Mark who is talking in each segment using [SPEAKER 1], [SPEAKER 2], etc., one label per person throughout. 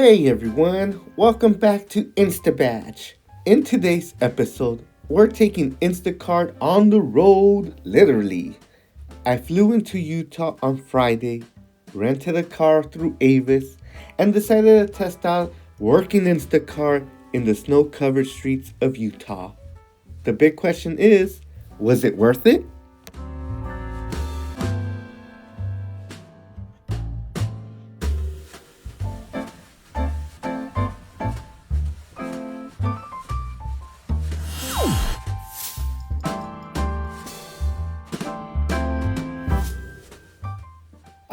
[SPEAKER 1] Hey everyone, welcome back to Instabatch. In today's episode, we're taking Instacart on the road, literally. I flew into Utah on Friday, rented a car through Avis, and decided to test out working Instacart in the snow-covered streets of Utah. The big question is, was it worth it?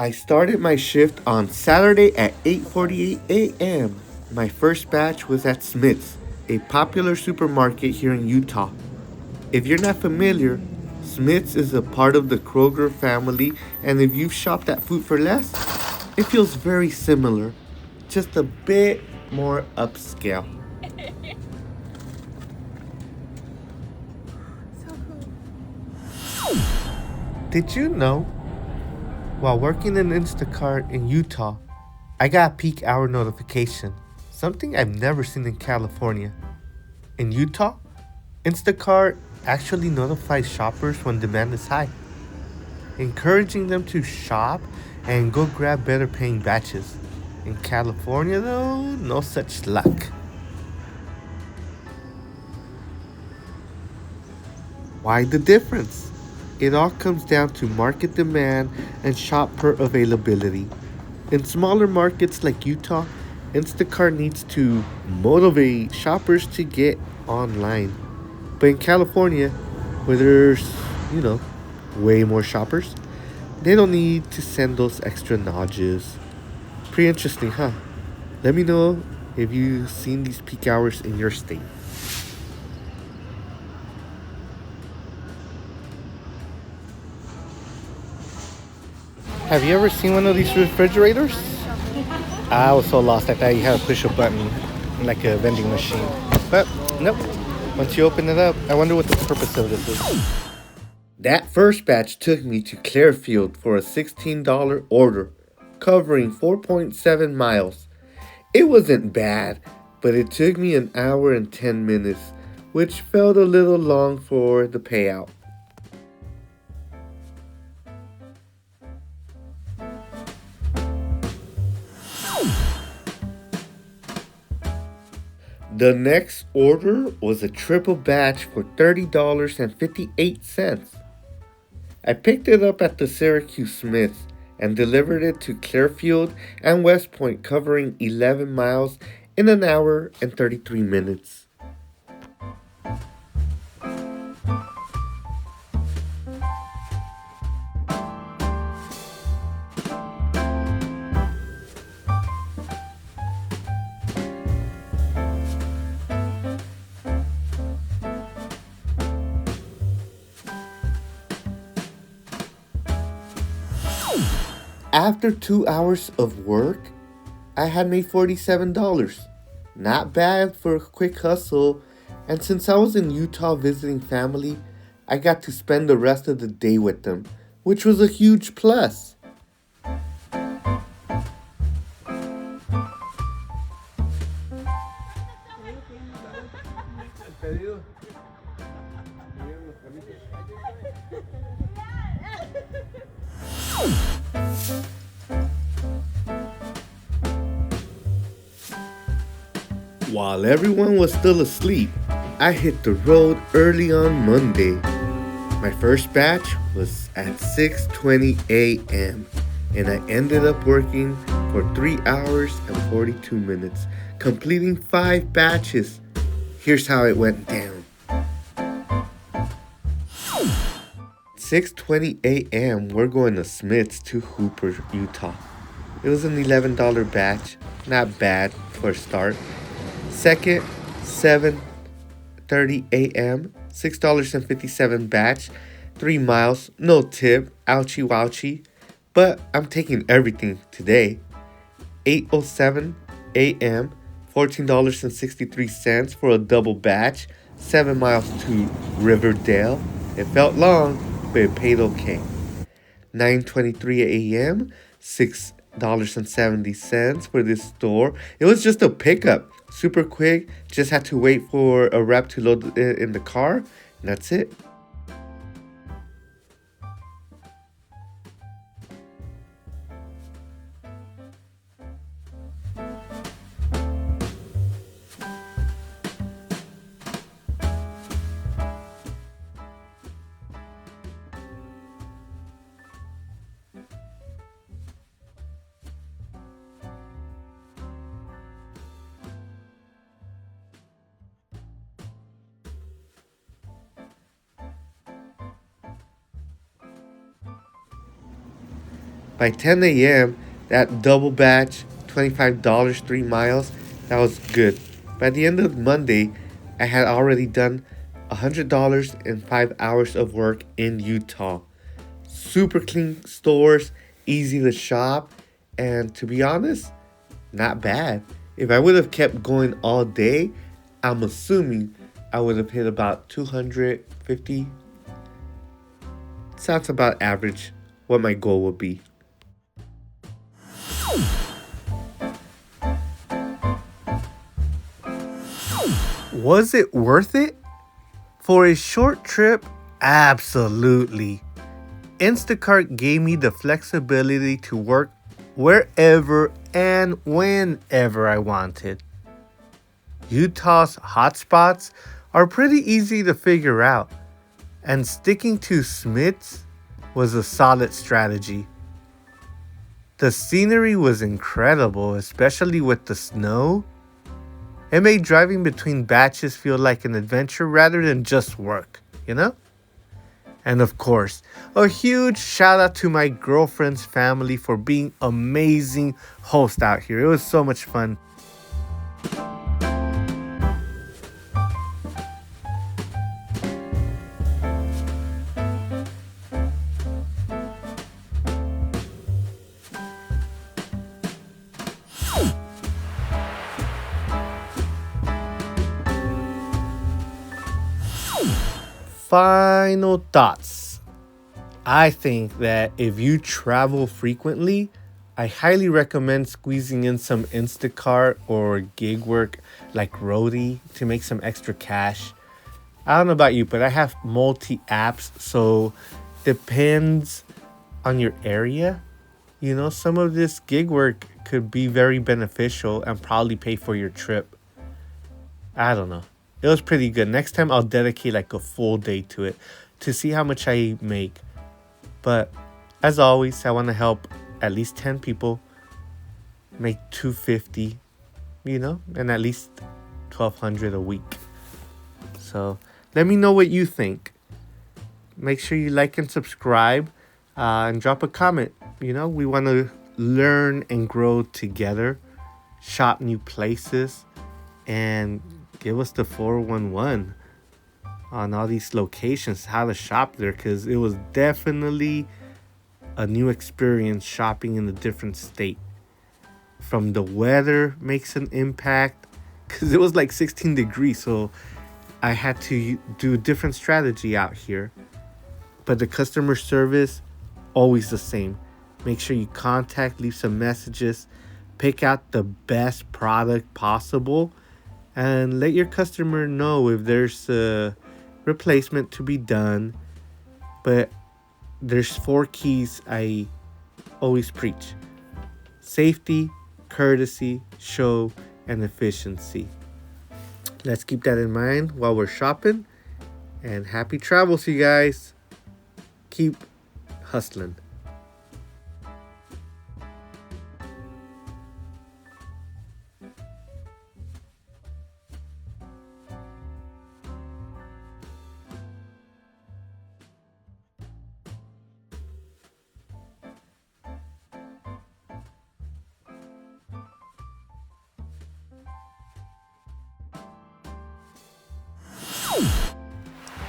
[SPEAKER 1] I started my shift on Saturday at 8:48 a.m. My first batch was at Smith's, a popular supermarket here in Utah. If you're not familiar, Smith's is a part of the Kroger family, and if you've shopped at Food for Less, it feels very similar, just a bit more upscale. Did you know? While working in Instacart in Utah, I got a peak hour notification, something I've never seen in California. In Utah, Instacart actually notifies shoppers when demand is high, encouraging them to shop and go grab better paying batches. In California, though, no such luck. Why the difference? It all comes down to market demand and shopper availability. In smaller markets like Utah, Instacart needs to motivate shoppers to get online. But in California, where there's, you know, way more shoppers, they don't need to send those extra nudges. Pretty interesting, huh? Let me know if you've seen these peak hours in your state. Have you ever seen one of these refrigerators? I was so lost I thought you had to push a button like a vending machine. But nope. Once you open it up, I wonder what the purpose of this is. That first batch took me to Clearfield for a $16 order, covering 4.7 miles. It wasn't bad, but it took me an hour and 10 minutes, which felt a little long for the payout. The next order was a triple batch for $30.58. I picked it up at the Syracuse Smiths and delivered it to Clearfield and West Point, covering 11 miles in an hour and 33 minutes. After 2 hours of work, I had made $47. Not bad for a quick hustle, and since I was in Utah visiting family, I got to spend the rest of the day with them, which was a huge plus. While everyone was still asleep, I hit the road early on Monday. My first batch was at 6:20 a.m. and I ended up working for 3 hours and 42 minutes, completing 5 batches. Here's how it went down. 6:20 a.m. we're going to Smith's to Hooper, Utah. It was an $11 batch, not bad for a start. Second, 7:30 a.m., $6.57 batch, 3 miles, no tip, ouchie wouchie, but I'm taking everything today. 8:07 a.m., $14.63 for a double batch, 7 miles to Riverdale. It felt long, but it paid okay. 9:23 a.m., 6 $8.70 for this store. It was just a pickup, super quick. Just had to wait for a rep to load it in the car, and that's it. By 10 a.m., that double batch, $25, 3 miles, that was good. By the end of Monday, I had already done $100 in 5 hours of work in Utah. Super clean stores, easy to shop, and to be honest, not bad. If I would have kept going all day, I'm assuming I would have hit about 250. Sounds about average what my goal would be. Was it worth it? For a short trip, absolutely. Instacart gave me the flexibility to work wherever and whenever I wanted. Utah's hotspots are pretty easy to figure out, and sticking to Smith's was a solid strategy. The scenery was incredible, especially with the snow. It made driving between batches feel like an adventure rather than just work, you know? And of course, a huge shout out to my girlfriend's family for being amazing hosts out here. It was so much fun. Final thoughts. I think that if you travel frequently, I highly recommend squeezing in some Instacart or gig work like roadie to make some extra cash. I don't know about you, but I have multi apps, so depends on your area. You know, some of this gig work could be very beneficial and probably pay for your trip. I don't know. It was pretty good. Next time I'll dedicate like a full day to it to see how much I make. But as always, I want to help at least 10 people make $250, you know, and at least $1,200 a week. So let me know what you think. Make sure you like and subscribe and drop a comment. You know, we want to learn and grow together, shop new places, and give us the 411 on all these locations, how to shop there, because it was definitely a new experience shopping in a different state. From the weather makes an impact, because it was like 16 degrees, so I had to do a different strategy out here. But the customer service, always the same. Make sure you contact, leave some messages, pick out the best product possible, and let your customer know if there's a replacement to be done. But there's 4 keys I always preach: safety, courtesy, show, and efficiency. Let's keep that in mind while we're shopping. And happy travels, you guys. Keep hustling.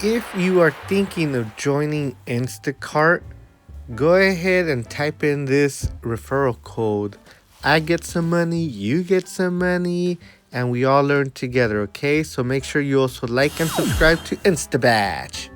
[SPEAKER 1] If you are thinking of joining Instacart, go ahead and type in this referral code. I get some money, you get some money, and we all learn together, okay? So make sure you also like and subscribe to Instabatch.